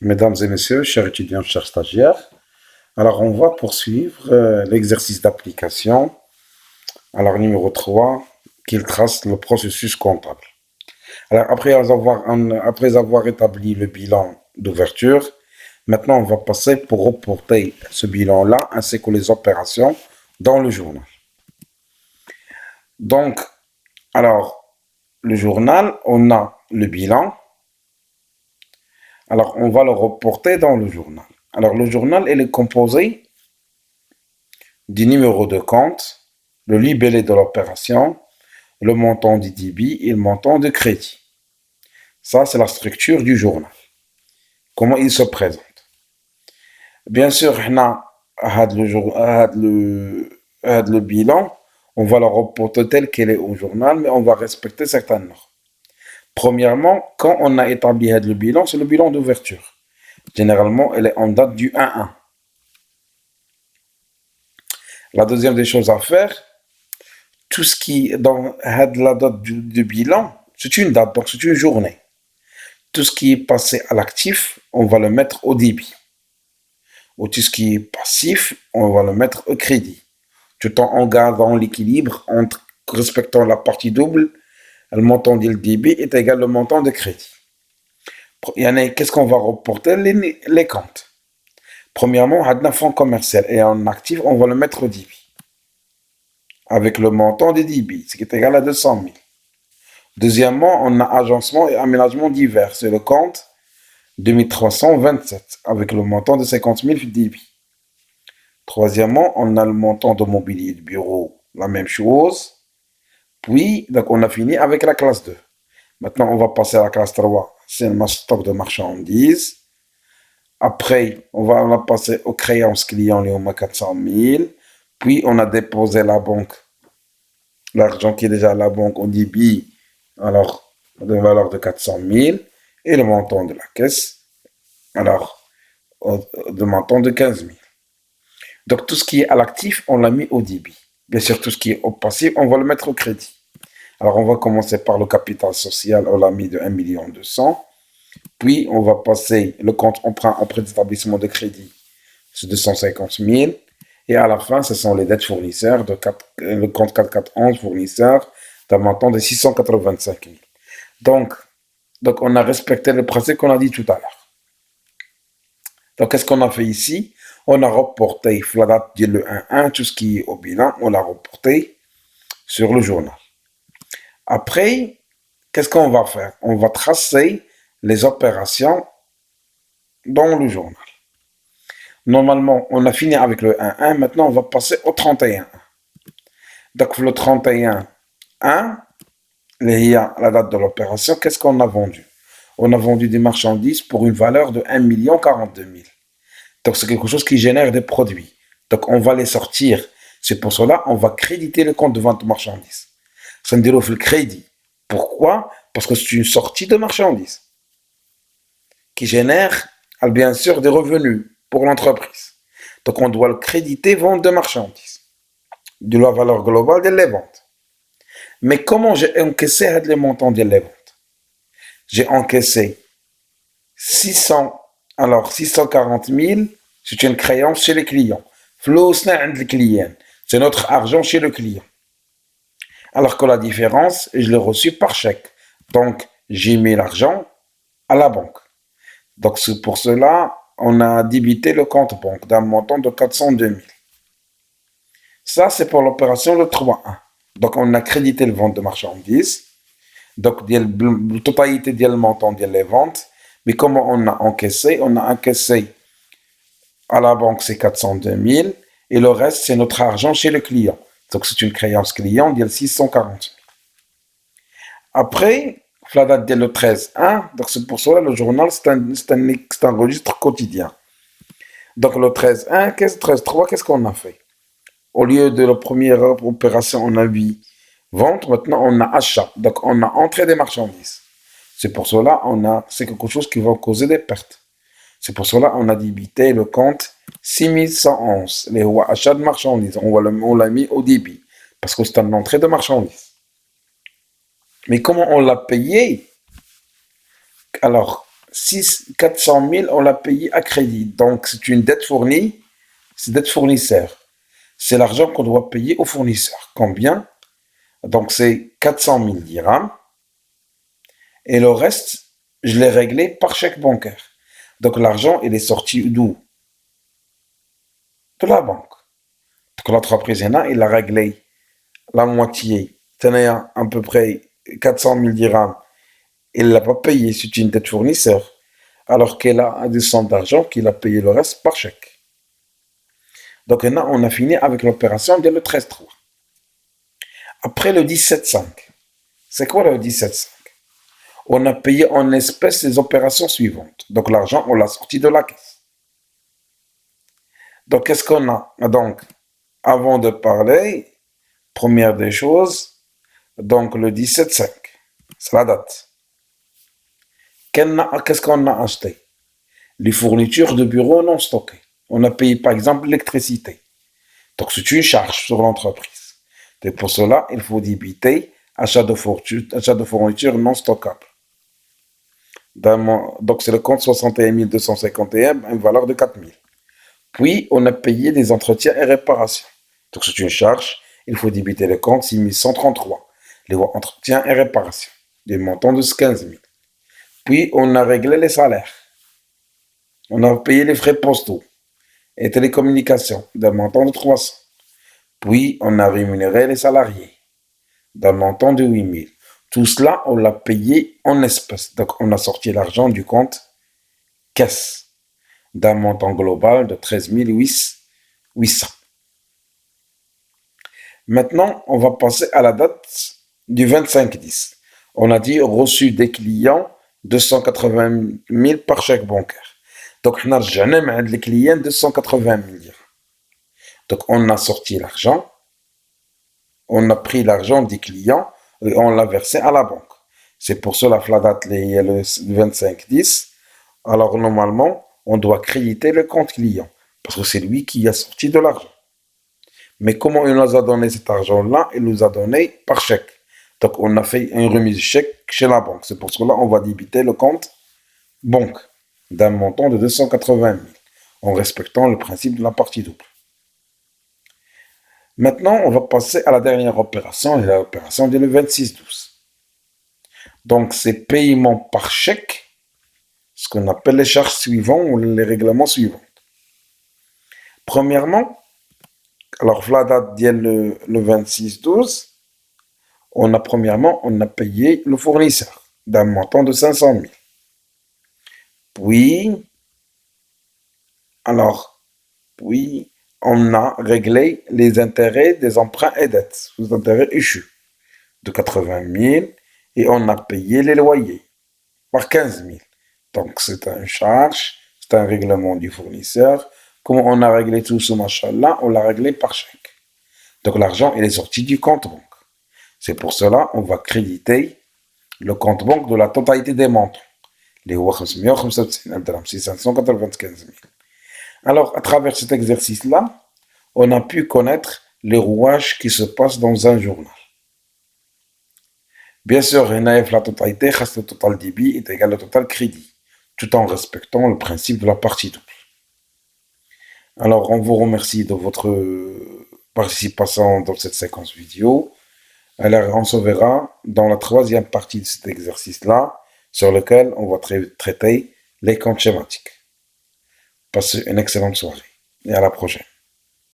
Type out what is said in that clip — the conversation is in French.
Mesdames et messieurs, chers étudiants, chers stagiaires, alors on va poursuivre l'exercice d'application, alors numéro 3, qui trace le processus comptable. Alors après avoir établi le bilan d'ouverture, maintenant on va passer pour reporter ce bilan-là ainsi que les opérations dans le journal. Donc, alors, le journal, on a le bilan, alors on va le reporter dans le journal. Alors le journal, il est composé du numéro de compte, le libellé de l'opération, le montant du débit et le montant de crédit. Ça, c'est la structure du journal. Comment il se présente. Bien sûr, on a le bilan, on va le reporter tel qu'il est au journal, mais on va respecter certaines normes. Premièrement, quand on a établi le bilan, c'est le bilan d'ouverture. Généralement, elle est en date du 1-1. La deuxième des choses à faire, tout ce qui est dans la date du bilan, c'est une date, donc c'est une journée. Tout ce qui est passé à l'actif, on va le mettre au débit. Ou tout ce qui est passif, on va le mettre au crédit. Tout en gardant l'équilibre entre respectant la partie double, le montant du débit est égal au montant de crédit. Qu'est-ce qu'on va reporter? Les comptes. Premièrement, on a un fonds commercial et en actif, on va le mettre au débit. Avec le montant des débits, ce qui est égal à 200 000. Deuxièmement, on a agencement et aménagement divers. C'est le compte 2327 avec le montant de 50 000 débits. Troisièmement, on a le montant de mobilier de bureau, la même chose. Puis, donc on a fini avec la classe 2. Maintenant, on va passer à la classe 3. C'est le stock de marchandises. Après, on va passer aux créances clients, les 400 000. Puis, on a déposé la banque, l'argent qui est déjà à la banque au débit, alors, de valeur de 400 000. Et le montant de la caisse, alors, de montant de 15 000. Donc, tout ce qui est à l'actif, on l'a mis au débit. Bien sûr, tout ce qui est au passif, on va le mettre au crédit. Alors, on va commencer par le capital social, on l'a mis de 1 200 000. Puis, on va passer le compte emprunt auprès d'établissement de crédit, c'est 250 000. Et à la fin, ce sont les dettes fournisseurs, le compte 4411 fournisseurs, d'un montant de 685 000. Donc, on a respecté le principe qu'on a dit tout à l'heure. Donc, qu'est-ce qu'on a fait ici? On a reporté la date du 1-1, tout ce qui est au bilan, on l'a reporté sur le journal. Après, qu'est-ce qu'on va faire? On va tracer les opérations dans le journal. Normalement, on a fini avec le 1-1, maintenant on va passer au 31. Donc, le 31-1, il y a la date de l'opération, qu'est-ce qu'on a vendu? On a vendu des marchandises pour une valeur de 1 042 000. Donc, c'est quelque chose qui génère des produits. Donc, on va les sortir. C'est pour cela qu'on va créditer le compte de vente de marchandises. Ça me déroule le crédit. Pourquoi? Parce que c'est une sortie de marchandises qui génère, bien sûr, des revenus pour l'entreprise. Donc, on doit le créditer vente de marchandises de la valeur globale de les ventes. Mais comment j'ai encaissé les montants de les ventes? J'ai encaissé 640 000, c'est une créance chez les clients. C'est notre argent chez le client. Alors que la différence, je l'ai reçu par chèque. Donc, j'ai mis l'argent à la banque. Donc, c'est pour cela, on a débité le compte banque d'un montant de 402 000. Ça, c'est pour l'opération de 3-1. Donc, on a crédité le vente de marchandises. Donc, la totalité du montant des ventes. Mais comment on a encaissé? On a encaissé à la banque, c'est 402 000. Et le reste, c'est notre argent chez le client. Donc, c'est une créance client, il y a 640 000. Après, la date le 13-1, donc c'est pour cela le journal, c'est un registre quotidien. Donc, le 13-1, 13-3, qu'est-ce qu'on a fait? Au lieu de la première opération, on a vu vente, maintenant on a achat. Donc, on a entrée des marchandises. C'est pour cela, c'est quelque chose qui va causer des pertes. C'est pour cela on a débité le compte 6111, les achats de marchandises. On l'a mis au débit, parce que c'est une entrée de marchandises. Mais comment on l'a payé? Alors, 400 000, on l'a payé à crédit. Donc, c'est une dette fournie, c'est dette fournisseur. C'est l'argent qu'on doit payer au fournisseur. Combien? Donc, c'est 400 000 dirhams. Et le reste, je l'ai réglé par chèque bancaire. Donc, l'argent, il est sorti d'où? De la banque. Donc, l'entreprise, il a réglé la moitié. Tenez à peu près 400 000 dirhams. Il ne l'a pas payé, c'est une dette fournisseur. Alors qu'elle a des sommes d'argent qu'il a payé le reste par chèque. Donc là, on a fini avec l'opération dès le 13-3. Après le 17-5. C'est quoi le 17-5? On a payé en espèces les opérations suivantes. Donc l'argent, on l'a sorti de la caisse. Donc qu'est-ce qu'on a? Donc, avant de parler, première des choses, donc le 17-5, c'est la date. Qu'est-ce qu'on a acheté? Les fournitures de bureau non stockées. On a payé par exemple l'électricité. Donc c'est une charge sur l'entreprise. Et pour cela, il faut débiter achat de fournitures non stockables. Donc c'est le compte 61 251, une valeur de 4 000. Puis on a payé des entretiens et réparations. Donc c'est une charge, il faut débiter le compte 6 133, les entretiens et réparations, des montants de 15 000. Puis on a réglé les salaires. On a payé les frais postaux et télécommunications d'un montant de 300. Puis on a rémunéré les salariés d'un montant de 8 000. Tout cela, on l'a payé en espèces. Donc on a sorti l'argent du compte caisse d'un montant global de 13 800. Maintenant, on va passer à la date du 25-10. On a dit reçu des clients 280 000 par chèque bancaire. Donc, on a jamais les clients 280 000. Donc, on a sorti l'argent, on a pris l'argent des clients et on l'a versé à la banque. C'est pour cela que la date est le 25-10. Alors, normalement, on doit créditer le compte client parce que c'est lui qui a sorti de l'argent. Mais comment il nous a donné cet argent-là? Il nous a donné par chèque. Donc, on a fait une remise de chèque chez la banque. C'est pour cela qu'on va débiter le compte banque d'un montant de 280 000 en respectant le principe de la partie double. Maintenant, on va passer à la dernière opération, et l'opération du 26-12. Donc, c'est paiement par chèque, ce qu'on appelle les charges suivantes ou les règlements suivants. Premièrement, alors, la date le 26-12, on a payé le fournisseur d'un montant de 500 000. Puis, on a réglé les intérêts des emprunts et dettes, les intérêts échus de 80 000 et on a payé les loyers par 15 000. Donc, c'est une charge, c'est un règlement du fournisseur. Comment on a réglé tout ce machin-là? On l'a réglé par chèque. Donc, l'argent, il est sorti du compte banque. C'est pour cela qu'on va créditer le compte banque de la totalité des montants. Les 695 000. Alors, à travers cet exercice-là, on a pu connaître les rouages qui se passent dans un journal. Bien sûr, la totalité, le total débit est égal au total crédit, tout en respectant le principe de la partie double. Alors, on vous remercie de votre participation dans cette séquence vidéo. Alors, on se verra dans la troisième partie de cet exercice-là, sur lequel on va traiter les comptes schématiques. Passez une excellente soirée et à la prochaine.